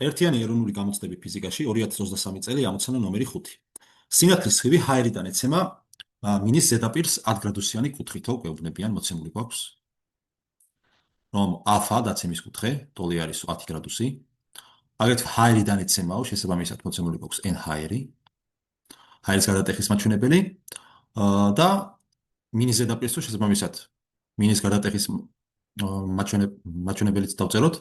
ერთიანი ეროვნული გამოცდები ფიზიკაში 2023 წელი ამოცანა ნომერი 5. სინათლის სხივი ჰაერიდან ეცემა მინის ზედაპირს 10 გრადუსიანი კუთხითო გვეუბნებიან მოცემული გვაქვს, რომ α დაცემის კუთხე ტოლი არის 10 გრადუსი. აგრეთვე ჰაერიდან ეცემაო, შესაბამისად მოცემული გვაქვს n ჰაერი. ჰაერის გადატეხის მაჩვენებელი და მინის ზედაპირს თუ შესაბამისად მინის გადატეხის მაჩვენებელიც დავწეროთ.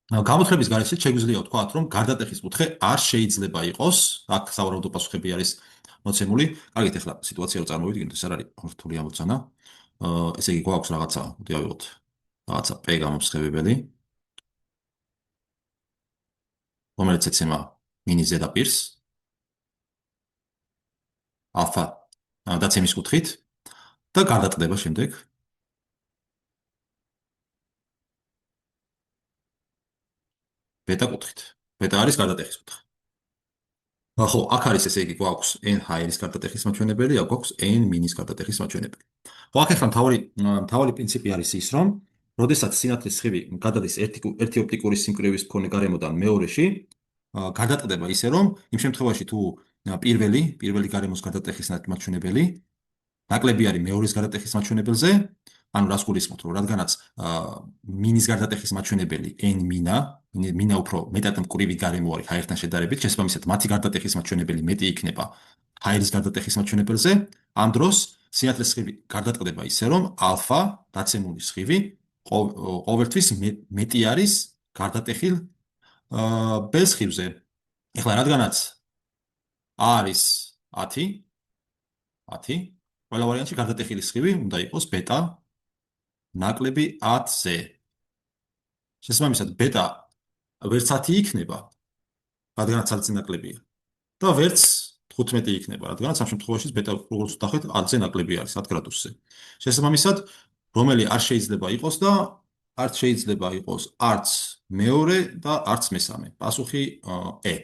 გამოთხრების გარეშე შეგვიძლია ვთქვათ, რომ გარდატეხის კუთხე არ შეიძლება იყოს, აქ სავარაუდო პასუხები არის მოცემული. კარგით, ახლა სიტუაცია რო წარმოვიდგინოთ, ეს არ არის რთული ამოცანა. ესე იგი გვაქვს რაღაცა, მოდი ავიღოთ რაღაცა p გამომსხივებელი, რომელიც ეცემა მინის ზედაპირს α დაცემის კუთხით და გარდატდება შემდეგ ბეტა კუთხით. ბეტა არის გარდატეხის კუთხე. ხო, აქ არის ესე იგი გვაქვს n ჰაერის გარდატეხის მაჩვენებელი, აქ გვაქვს n მინის გარდატეხის მაჩვენებელი. ხო, აქ ახლა მთავარი პრინციპი არის ის, რომ როდესაც სინათლის სხივი გადადის ერთი ოპტიკური სიმკვრივის მქონე გარემოდან მეორეში, გადატდება ისე, რომ იმ შემთხვევაში თუ პირველი გარემოს გარდატეხის მაჩვენებელი ნაკლები არის მეორის გარდატეხის მაჩვენებელზე, ანუ რას გულისხმობთ, რომ რადგანაც მინის გარდატეხის მაჩვენებელი n მინა უფრო მეტად მკვრივი გარემო არის ჰაერთან შედარებით, შესაბამისად მათი გარდატეხის მაჩვენებელი მეტი იქნება ჰაერის გარდატეხის მაჩვენებელზე, ამ დროს სინათლის სხივი გარდატდება ისე, რომ α დაცემული სხივი ყოველთვის მეტი არის გარდატეხილ b სხივზე. ეხლა რადგანაც არის 10, ყველა ვარიანტში გარდატეხილი სხივი უნდა იყოს ბეტა ნაკლები 10-ზე. შესაბამისად ბეტა ვერც 10 იქნება, რადგანაც 10-ზე ნაკლებია და ვერც 15 იქნება, რადგანაც ამ შემთხვევაში ბეტა როგორც ვთქვით 10-ზე ნაკლები არის 10 გრადუსზე. შესაბამისად რომელი არ შეიძლება იყოს და არც შეიძლება იყოს არც მეორე და არც მესამე. პასუხი e.